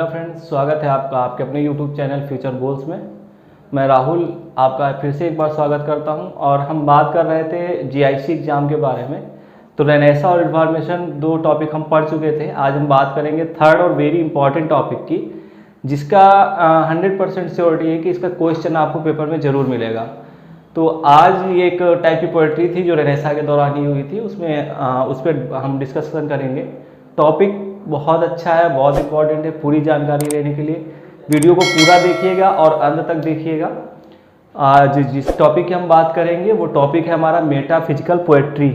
Hello friends, स्वागत है आपका आपके अपने यूट्यूब चैनल फ्यूचर गोल्स में। मैं राहुल आपका फिर से एक बार स्वागत करता हूं और हम बात कर रहे थे जीआईसी एग्ज़ाम के बारे में। तो रेनेसा और इन्फॉर्मेशन दो टॉपिक हम पढ़ चुके थे। आज हम बात करेंगे थर्ड और वेरी इंपॉर्टेंट टॉपिक की, जिसका 100% श्योरिटी है कि इसका क्वेश्चन आपको पेपर में ज़रूर मिलेगा। तो आज ये एक टाइप की पोएट्री थी जो रेनेसा के दौरान ही हुई थी, उस पर हम डिस्कशन करेंगे। टॉपिक बहुत अच्छा है, बहुत इंपॉर्टेंट है। पूरी जानकारी लेने के लिए वीडियो को पूरा देखिएगा और अंत तक देखिएगा। आज जिस टॉपिक की हम बात करेंगे वो टॉपिक है हमारा मेटाफिजिकल पोएट्री।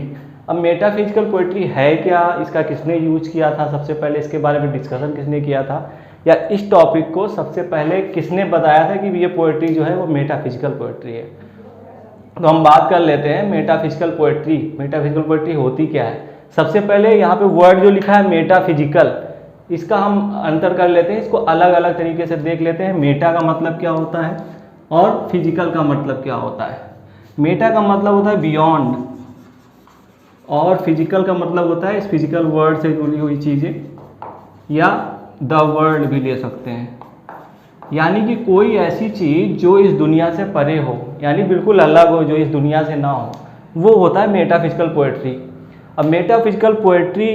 अब मेटाफिजिकल पोएट्री है क्या, इसका किसने यूज किया था, सबसे पहले इसके बारे में डिस्कशन किसने किया था, या इस टॉपिक को सबसे पहले किसने बताया था कि ये पोएट्री जो है वो मेटाफिजिकल पोएट्री है। तो हम बात कर लेते हैं मेटाफिजिकल पोएट्री। मेटाफिजिकल पोएट्री होती क्या है। सबसे पहले यहाँ पे वर्ड जो लिखा है मेटाफिजिकल, इसका हम अंतर कर लेते हैं, इसको अलग अलग तरीके से देख लेते हैं। मेटा का मतलब क्या होता है और फिजिकल का मतलब क्या होता है। मेटा का मतलब होता है बियॉन्ड और फिजिकल का मतलब होता है इस फिजिकल वर्ल्ड से जुड़ी हुई चीज़ें, या द वर्ल्ड भी ले सकते हैं। यानी कि कोई ऐसी चीज़ जो इस दुनिया से परे हो, यानी बिल्कुल अलग हो, जो इस दुनिया से ना हो, वो होता है मेटाफिजिकल पोएट्री। अब मेटाफिजिकल पोएट्री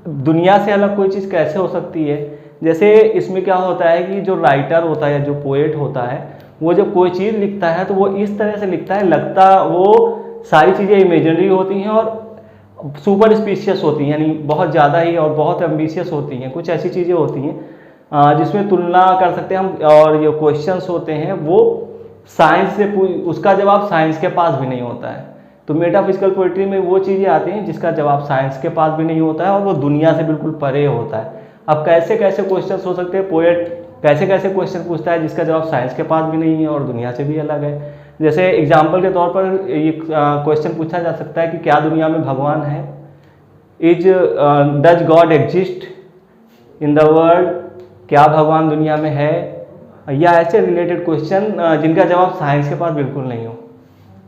दुनिया से अलग कोई चीज़ कैसे हो सकती है। जैसे इसमें क्या होता है कि जो राइटर होता है, जो पोएट होता है, वो जब कोई चीज़ लिखता है तो वो इस तरह से लिखता है, लगता वो सारी चीज़ें इमेजिनरी होती हैं और सुपर स्पीशियस होती हैं, यानी बहुत ज़्यादा ही और बहुत एम्बिशियस होती हैं। कुछ ऐसी चीज़ें होती हैं जिसमें तुलना कर सकते हैं हम, और जो क्वेश्चंस होते हैं वो साइंस से उसका जवाब साइंस के पास भी नहीं होता है। तो मेटाफिजिकल पोएट्री में वो चीज़ें आती हैं जिसका जवाब साइंस के पास भी नहीं होता है और वो दुनिया से बिल्कुल परे होता है। अब कैसे कैसे क्वेश्चंस हो सकते हैं, पोएट कैसे कैसे क्वेश्चन पूछता है जिसका जवाब साइंस के पास भी नहीं है और दुनिया से भी अलग है। जैसे एग्जाम्पल के तौर पर ये क्वेश्चन पूछा जा सकता है कि क्या दुनिया में भगवान है, does God exist in the world, क्या भगवान दुनिया में है, या ऐसे रिलेटेड क्वेश्चन जिनका जवाब साइंस के पास बिल्कुल नहीं हो।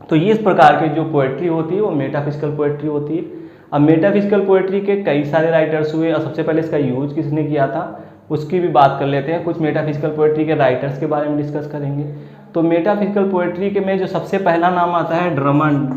तो ये इस प्रकार की जो पोएट्री होती है वो मेटाफिजिकल पोएट्री होती है। अब मेटाफिजिकल पोएट्री के कई सारे राइटर्स हुए और सबसे पहले इसका यूज किसने किया था उसकी भी बात कर लेते हैं। कुछ मेटाफिजिकल पोएट्री के राइटर्स के बारे में डिस्कस करेंगे। तो मेटाफिजिकल पोएट्री के में जो सबसे पहला नाम आता है ड्रमंड।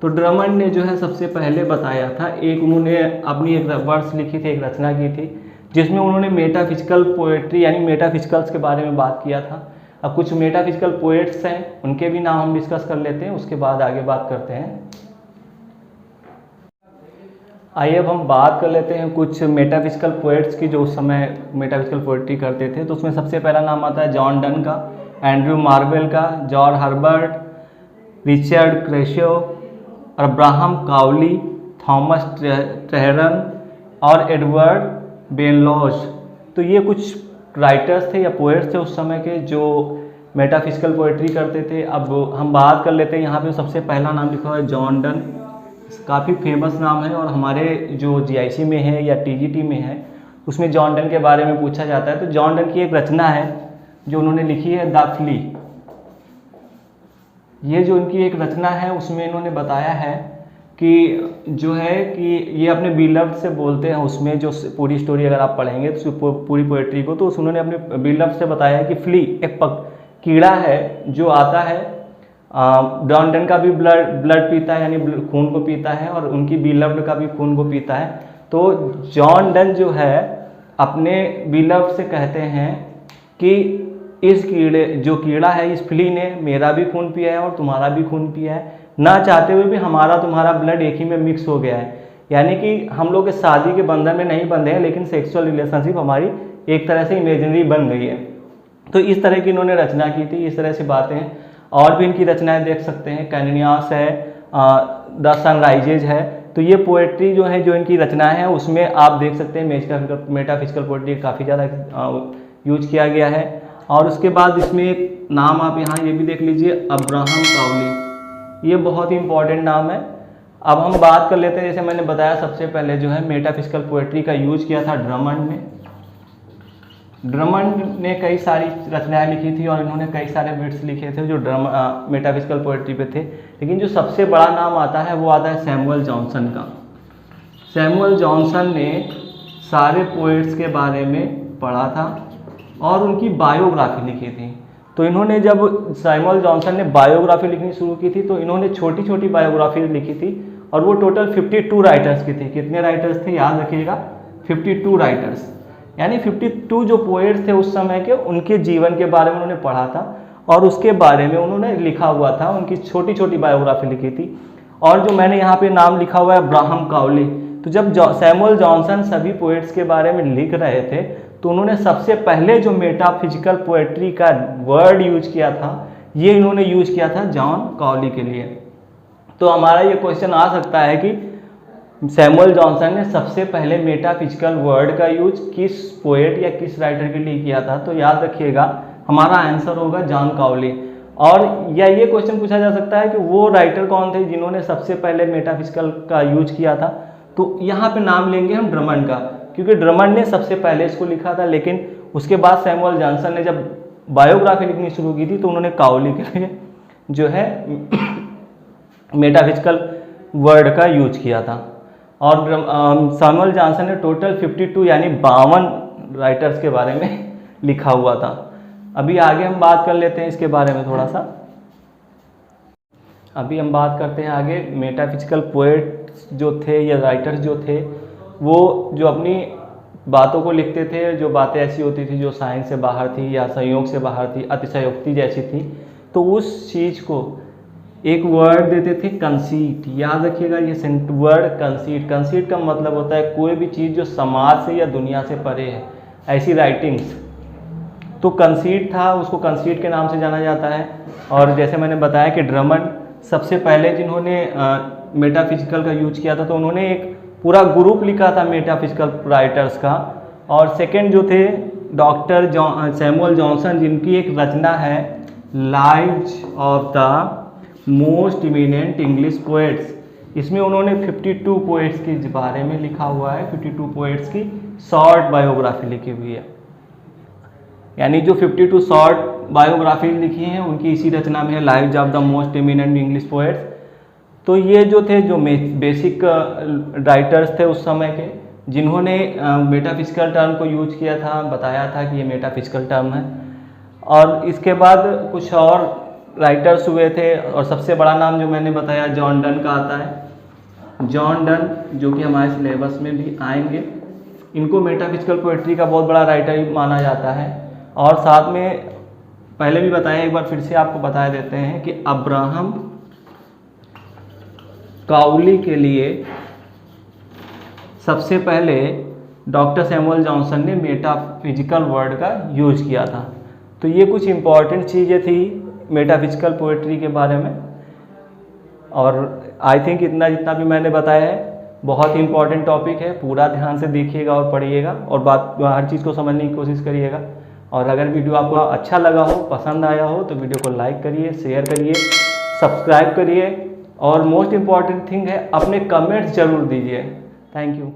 तो ड्रमंड ने जो है सबसे पहले बताया था, उन्होंने अपनी एक वर्स लिखी थी, एक रचना की थी, जिसमें उन्होंने मेटाफिजिकल पोएट्री यानी मेटाफिजिकल्स के बारे में बात किया था। अब कुछ मेटाफिजिकल पोएट्स हैं, उनके भी नाम हम डिस्कस कर लेते हैं, उसके बाद आगे बात करते हैं। आइए अब हम बात कर लेते हैं कुछ मेटाफिजिकल पोएट्स की जो उस समय मेटाफिजिकल पोएट्री करते थे। तो उसमें सबसे पहला नाम आता है जॉन डन का, एंड्रयू मार्वेल का, George Herbert, Richard क्रेशियो, Abraham काउली, Thomas ट्रेहरन और एडवर्ड बेनलॉज। तो ये कुछ राइटर्स थे या पोएट्स थे उस समय के जो मेटाफिजिकल पोएट्री करते थे। अब हम बात कर लेते हैं, यहाँ पे सबसे पहला नाम लिखा हुआ है जॉन डन। काफ़ी फेमस नाम है और हमारे जो जीआईसी में है या टीजीटी में है उसमें जॉन डन के बारे में पूछा जाता है। तो जॉन डन की एक रचना है जो उन्होंने लिखी है, द फ्ली। ये जो उनकी एक रचना है उसमें इन्होंने बताया है कि जो है कि ये अपने बिलव्ड से बोलते हैं। उसमें जो पूरी स्टोरी अगर आप पढ़ेंगे तो पूरी पोएट्री को, तो उन्होंने अपने बिलव्ड से बताया है कि फ्ली एक कीड़ा है जो आता है, जॉन डन का भी ब्लड पीता है, यानी खून को पीता है, और उनकी बिलव्ड का भी खून को पीता है। तो जॉन डन जो है अपने बिलव्ड से कहते हैं कि इस कीड़ा है, इस फ्ली ने मेरा भी खून पिया है और तुम्हारा भी खून पिया है, ना चाहते हुए भी हमारा तुम्हारा ब्लड एक ही में मिक्स हो गया है। यानी कि हम लोग इस शादी के बंधन में नहीं बंधे हैं, लेकिन सेक्सुअल रिलेशनशिप हमारी एक तरह से इमेजिनरी बन गई है। तो इस तरह की इन्होंने रचना की थी। इस तरह से बातें और भी इनकी रचनाएं देख सकते हैं। कैनियास है, द सनराइजेज है। तो ये पोएट्री जो है, जो इनकी रचनाएं हैं, उसमें आप देख सकते हैं मेटाफिजिकल पोएट्री काफ़ी ज़्यादा यूज किया गया है। और उसके बाद इसमें एक नाम आप यहाँ ये भी देख लीजिए, अब्राहम काउली। ये बहुत ही इंपॉर्टेंट नाम है। अब हम बात कर लेते हैं, जैसे मैंने बताया सबसे पहले जो है मेटाफिजिकल पोएट्री का यूज किया था ड्रमंड ने। ड्रमंड ने कई सारी रचनाएं लिखी थी और इन्होंने कई सारे बिट्स लिखे थे जो मेटाफिजिकल पोएट्री पे थे। लेकिन जो सबसे बड़ा नाम आता है वो आता है सैमुअल जॉनसन का। सैमुअल जॉनसन ने सारे पोएट्स के बारे में पढ़ा था और उनकी बायोग्राफी लिखी थी। तो इन्होंने जब सैमुअल जॉनसन ने बायोग्राफी लिखनी शुरू की थी तो इन्होंने छोटी छोटी बायोग्राफी लिखी थी और वो टोटल 52 राइटर्स की थी। कितने राइटर्स थे याद रखिएगा, 52 राइटर्स, यानी 52 जो पोएट्स थे उस समय के, उनके जीवन के बारे में उन्होंने पढ़ा था और उसके बारे में उन्होंने लिखा हुआ था, उनकी छोटी छोटी बायोग्राफी लिखी थी। और जो मैंने यहाँ पे नाम लिखा हुआ है अब्राहम काउली, तो जब सैमुअल जॉनसन सभी पोएट्स के बारे में लिख रहे थे तो उन्होंने सबसे पहले जो मेटाफिजिकल पोएट्री का वर्ड यूज किया था, ये इन्होंने यूज किया था जॉन काउली के लिए। तो हमारा ये क्वेश्चन आ सकता है कि सैमुअल जॉनसन ने सबसे पहले मेटाफिजिकल वर्ड का यूज किस पोएट या किस राइटर के लिए किया था? तो याद रखिएगा हमारा आंसर होगा जॉन काउली। और या ये क्वेश्चन पूछा जा सकता है कि वो राइटर कौन थे जिन्होंने सबसे पहले मेटाफिजिकल का यूज किया था? तो यहाँ पे नाम लेंगे हम ड्रमंड का, क्योंकि ड्रमंड ने सबसे पहले इसको लिखा था, लेकिन उसके बाद सैमुअल जॉनसन ने जब बायोग्राफी लिखनी शुरू की थी तो उन्होंने काउली के लिए जो है मेटाफिजिकल वर्ड का यूज किया था। और सैमुअल जॉनसन ने टोटल 52 यानी 52 राइटर्स के बारे में लिखा हुआ था। अभी आगे हम बात कर लेते हैं इसके बारे में थोड़ा सा। अभी हम बात करते हैं आगे मेटाफिजिकल पोएट्स जो थे या राइटर्स जो थे, वो जो अपनी बातों को लिखते थे, जो बातें ऐसी होती थी जो साइंस से बाहर थी या संयोग से बाहर थी, अतिशयोक्ति जैसी थी, तो उस चीज़ को एक वर्ड देते थे कंसीट। याद रखिएगा ये वर्ड कंसीट। कंसीट का मतलब होता है कोई भी चीज़ जो समाज से या दुनिया से परे है, ऐसी राइटिंग्स। तो कंसीट था, उसको कंसीट के नाम से जाना जाता है। और जैसे मैंने बताया कि ड्रमंड सबसे पहले जिन्होंने मेटाफिजिकल का यूज किया था, तो उन्होंने एक पूरा ग्रुप लिखा था मेटाफिजिकल राइटर्स का। और सेकंड जो थे डॉक्टर सैमुअल जॉनसन, जिनकी एक रचना है lives of the most eminent English poets. इसमें उन्होंने 52 पोएट्स के बारे में लिखा हुआ है, 52 पोएट्स की शॉर्ट बायोग्राफी लिखी हुई है। यानी जो 52 शॉर्ट बायोग्राफी लिखी हैं उनकी इसी रचना में है lives of the most eminent English poets. तो ये जो थे जो बेसिक राइटर्स थे उस समय के, जिन्होंने मेटाफिजिकल टर्म को यूज किया था, बताया था कि ये मेटाफिजिकल टर्म है। और इसके बाद कुछ और राइटर्स हुए थे और सबसे बड़ा नाम जो मैंने बताया जॉन डन का आता है। जॉन डन जो कि हमारे सिलेबस में भी आएंगे, इनको मेटाफिजिकल पोएट्री का बहुत बड़ा राइटर माना जाता है। और साथ में पहले भी बताया, एक बार फिर से आपको बता देते हैं कि अब्राहम काउली के लिए सबसे पहले डॉक्टर सैमुअल जॉनसन ने मेटाफिजिकल वर्ड का यूज किया था। तो ये कुछ इम्पॉर्टेंट चीज़ें थी मेटाफिजिकल पोएट्री के बारे में। और आई थिंक इतना जितना भी मैंने बताया है बहुत ही इंपॉर्टेंट टॉपिक है, पूरा ध्यान से देखिएगा और पढ़िएगा और हर चीज़ को समझने की कोशिश करिएगा। और अगर वीडियो आपको अच्छा लगा हो, पसंद आया हो, तो वीडियो को लाइक करिए, शेयर करिए, सब्सक्राइब करिए और मोस्ट इम्पॉर्टेंट थिंग है अपने कमेंट्स ज़रूर दीजिए। Thank you.